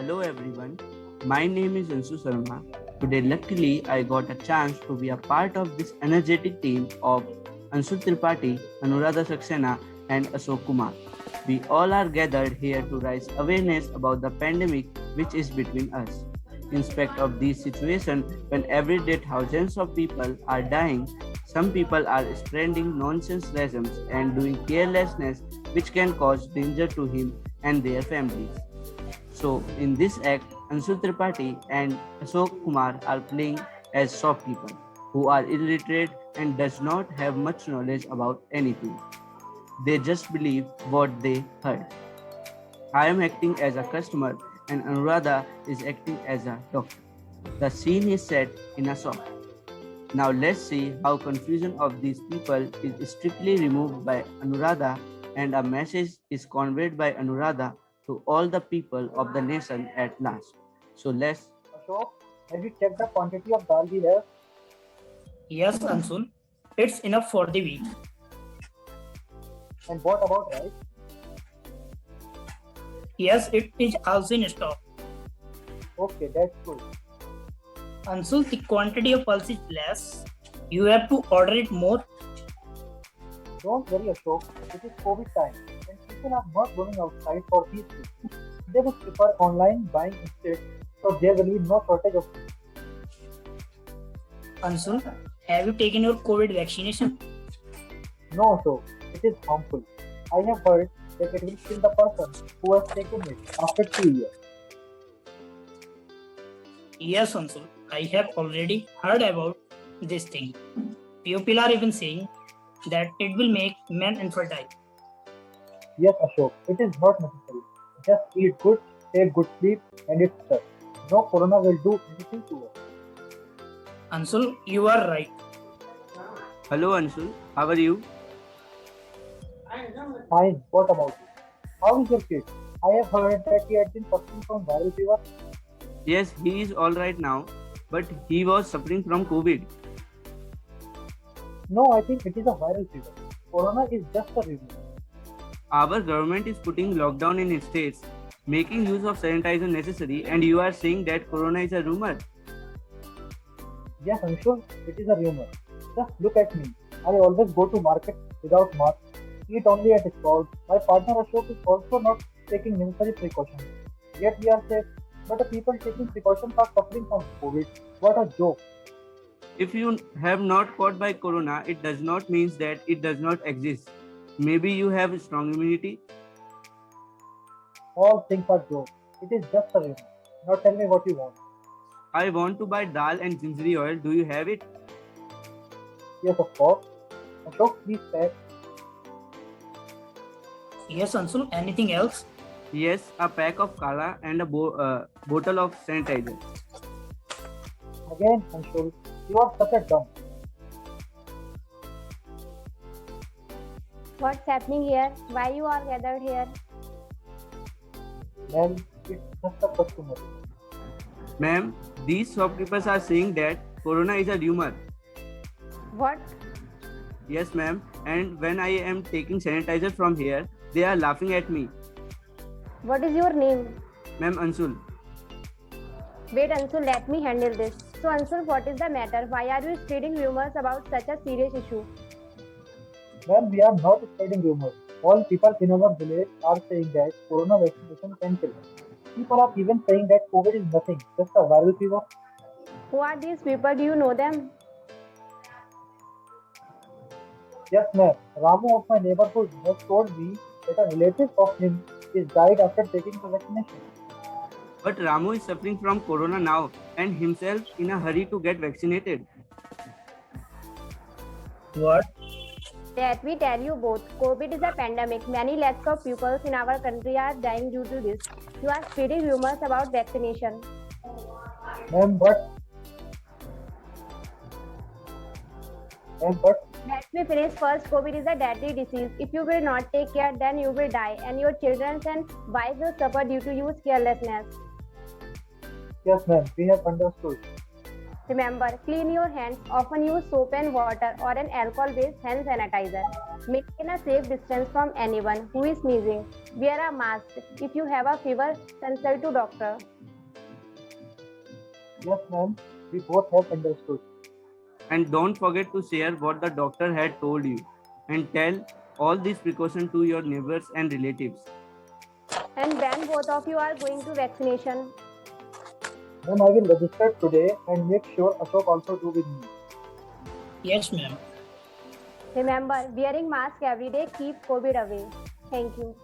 Hello everyone, my name is Ansu Sharma. Today, luckily, I got a chance to be a part of this energetic team of Anshul Tripathi, Anuradha Saxena, and Ashok Kumar. We all are gathered here to raise awareness about the pandemic which is between us. In spite of this situation, when every day thousands of people are dying, some people are spreading nonsense regimes and doing carelessness which can cause danger to him and their families. So, in this act, Anshul Tripathi and Ashok Kumar are playing as shopkeepers who are illiterate and does not have much knowledge about anything. They just believe what they heard. I am acting as a customer and Anuradha is acting as a doctor. The scene is set in a shop. Now let's see how confusion of these people is strictly removed by Anuradha and a message is conveyed by Anuradha to all the people of the nation at last. So let's Ashok, have you checked the quantity of dal we have? Yes, Ansul, it's enough for the week. And what about rice? Yes, it is also in stock. Okay, that's good. Ansul, the quantity of pulse is less. You have to order it more. Don't worry, Ashok. It is COVID time and people are not going outside for these things. They would prefer online buying instead, so there will be no shortage of food. Ansul, have you taken your COVID vaccination? No, Ashok. It is harmful. I have heard that it will kill the person who has taken it after 2 years. Yes, Ansul, I have already heard about this thing. People are even saying that it will make men infertile. Yes, Ashok. It is not necessary. Just eat good, take good sleep, and it's done. No corona will do anything to us. Ansul, you are right. Hello Anshul, how are you? Fine, what about you? How is your kid? I have heard that he had been suffering from viral fever. Yes, he is all right now, but he was suffering from COVID. No, I think it is a viral fever. Corona is just a rumor. Our government is putting lockdown in states, making use of sanitizer necessary, and you are saying that corona is a rumor. Yes, I'm sure it is a rumor. Just look at me. I always go to market without mask, eat only at stalls. My partner Ashok is also not taking necessary precautions. Yet we are safe. But the people taking precautions are suffering from COVID. What a joke. If you have not caught by corona, it does not mean that it does not exist. Maybe you have strong immunity. All things are jokes. It is just a rumor. Now tell me what you want. I want to buy dal and gingery oil. Do you have it? Yes, of course. Ashok, please pack. Yes, Ansul, anything else? Yes, a pack of kala and a bottle of sanitizer. Again, Anshul, you are such a dumb. What's happening here? Why you are gathered here? Ma'am, it's just a customer. Ma'am, these shopkeepers are saying that corona is a rumor. What? Yes, ma'am. And when I am taking sanitizer from here, they are laughing at me. What is your name? Ma'am Anshul. Wait, Anshul, let me handle this. So, Anshul, what is the matter? Why are you spreading rumors about such a serious issue? Ma'am, we are not spreading rumors. All people in our village are saying that corona vaccination can kill. People are even saying that COVID is nothing, just a viral fever. Who are these people? Do you know them? Yes, ma'am. Ramu of my neighborhood has told me that a relative of him is died after taking the vaccination. But Ramu is suffering from corona now and himself in a hurry to get vaccinated. What? Let me tell you both. COVID is a pandemic. Many lakhs of people in our country are dying due to this. You are spreading rumors about vaccination. Ma'am, but Let me finish first. COVID is a deadly disease. If you will not take care, then you will die, and your children and wife will suffer due to use carelessness. yes, ma'am, we have understood. Remember, clean your hands. Often use soap and water or an alcohol-based hand sanitizer. Maintain a safe distance from anyone who is sneezing. Wear a mask. If you have a fever, consult to doctor. Yes, ma'am. We both have understood. And don't forget to share what the doctor had told you and tell all these precautions to your neighbors and relatives. And when both of you are going to vaccination? Ma'am, I will register today and make sure Ashok also do with me. Yes, ma'am. Remember, wearing mask every day keep COVID away. Thank you.